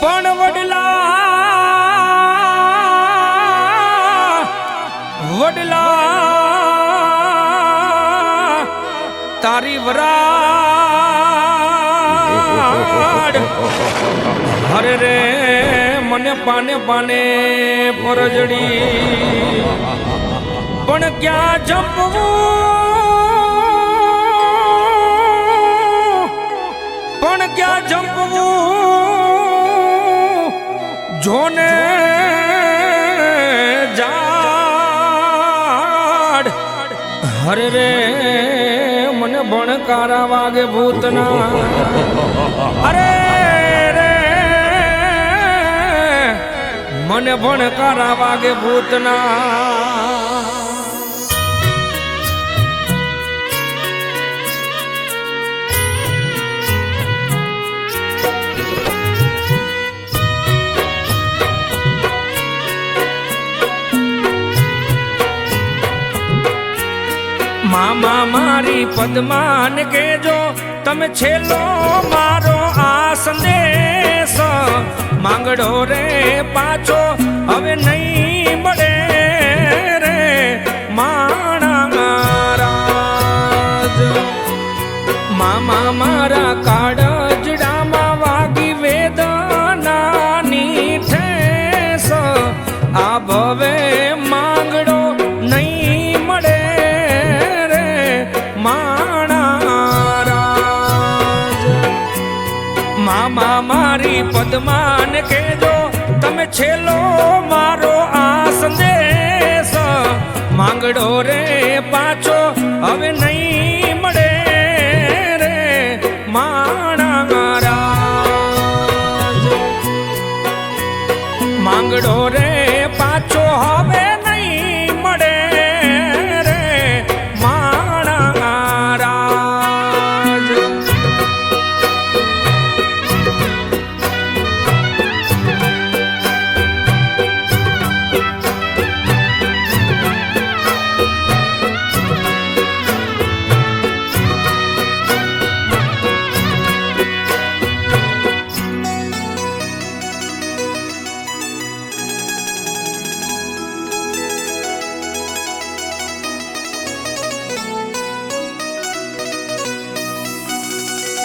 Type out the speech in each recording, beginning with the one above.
પણ વડલા તારી વરાડ હરે રે મને પાને પાને પરજડી પણ ક્યાં જપવું પણ ક્યાં જપવું જોને જાડ હરે રે મને ભણકારા વાગે ભૂતના અરે રે મને ભણકારા વાગે ભૂતના મામા મારી પદ્માન કેજો તમે છેલ્લો મારો આ સંદેશ માંગડો રે પાછો હવે નહીં મળે રે માણા રાજ મામા મારા કાળજડામાં વાગી વેદનાની ઠેસ આ ભવે માંગડો નહીં મળે મામા મારી પદ્માન કેજો તમે છેલ્લો મારો આ સંદેશ માંગડો રે પાછો હવે નહીં મળે રે માણા રાજ માંગડો રે પાછો હવે નહીં મળે રે માણા રાજ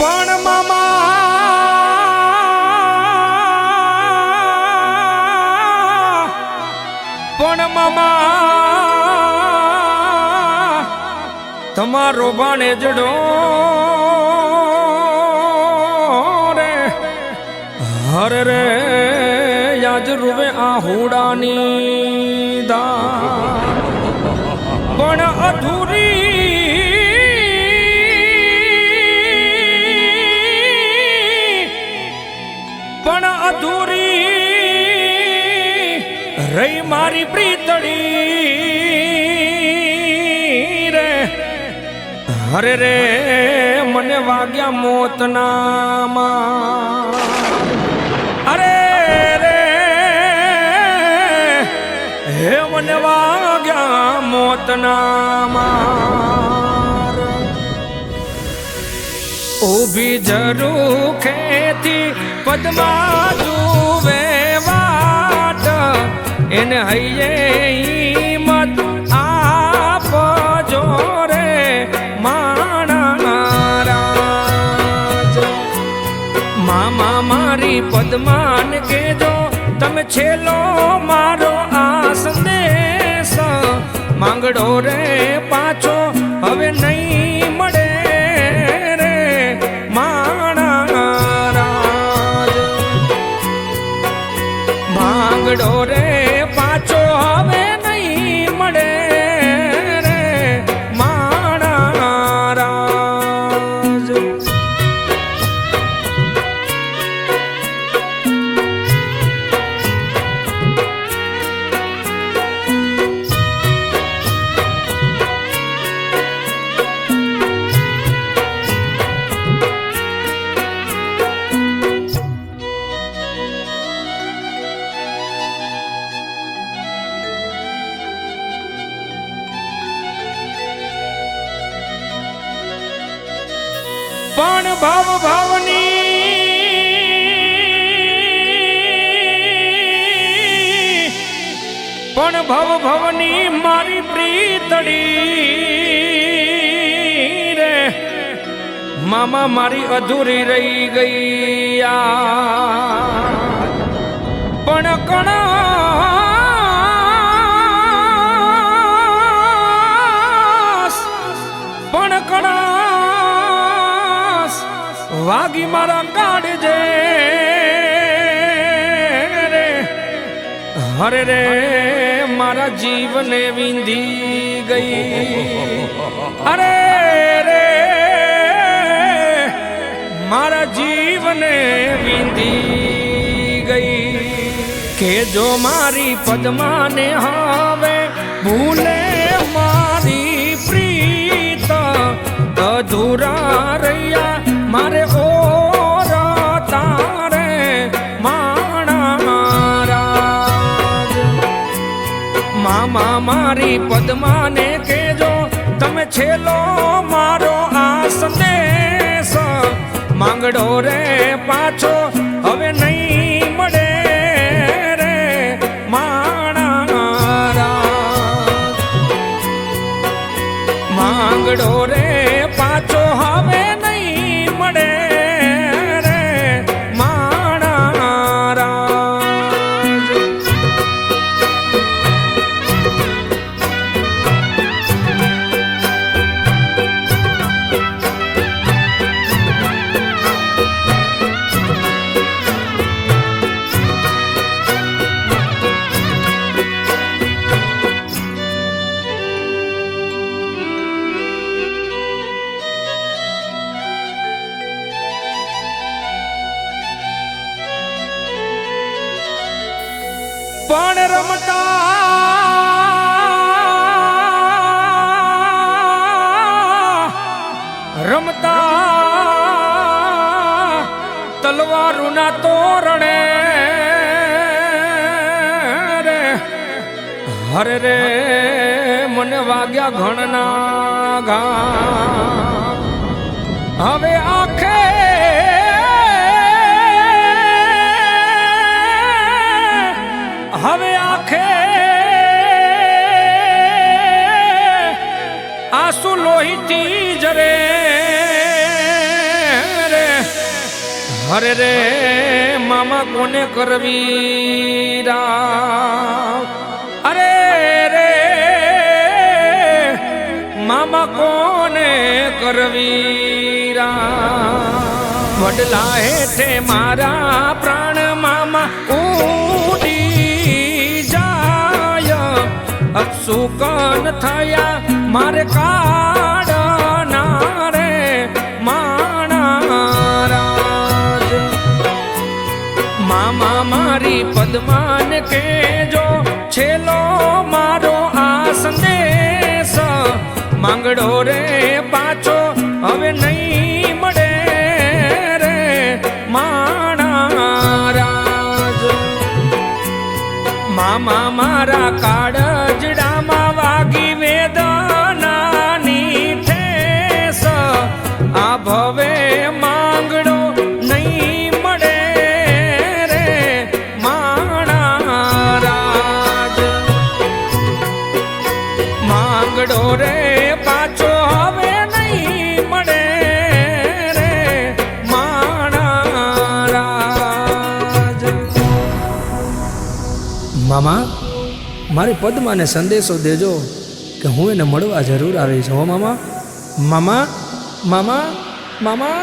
પણ મામા તમારો બાણે જડો રે હરે રે યાજ રૂવે આ હોડાની દા પણ અધૂરી અધૂરી રહી મારી પ્રીતડી રે હરે રે મને વાગ્યા મોતના અરે રે હે મને વાગ્યા મોતના ઊભી જરૂર ખેતી પદ્મા જુવે વાટ એને હૈયે હિંમત આપજો રે માણા રાજ મામા મારી પદ્માન કેજો તમે છેલ્લો મારો આ સંદેશ માંગડો રે પાછો હવે નહીં મળે માંગડો રે પાછો હવે નહીં મળે રે માણા રાજ પણ ભાવ ભાવની પણ ભવ ભવની મારી પ્રીતડી રે મામા મારી અધૂરી રહી ગઈ પણ કણાસ વાગી મારા કાઢજે રે હરે રે મારા જીવને વિંધી ગઈ અરે રે મારા જીવને વિંધી ગઈ કે જો મારી પદ્માને હવે ભૂલે મારી પ્રીત અધૂરા રહ્યા મારે ઓર તારે માણારાજ મામા મારી પદ્માને કેજો તમે છેલ્લો મારો આ સંદેશ માંગડો રે પાછો હવે નહીં મળે રે માણારાજ માંગડો રે પાછો હવે નહીં મળે રે માણારાજ પણ રમતા તલવારુના તોરણે રે હરે રે મને વાગ્યા ઘણના ઘા હવે આખે હવે આખે આંસુ લોહીથી જરે રે હરે રે મામા કોને કરવી રાવ અરે રે મામા કોને કરવી રાવ વડલા હેઠે મારા પ્રાણ મામા અપસુકન થયા મારે કાઢના રે માણારાજ મામા મારી પદ્માને કેજો છેલ્લો મારો આ સંદેશ માંગડો રે પાછો હવે નહીં મળે રે માણારાજ મામા મારા કાળજડામાં વાગી વેદનાની ઠેસ આ ભવે માંગડો નહીં મળે રે માણારાજ માંગડો રે પાછો હવે નહીં મળે રે માણારાજ મામા મારી પદ્માને સંદેશો દેજો કે હું એને મળવા જરૂર આવીશ હો મામા મામા મામા મામા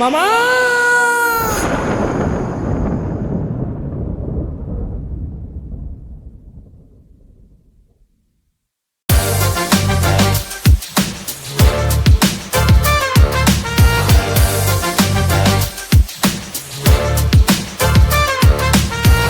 મામા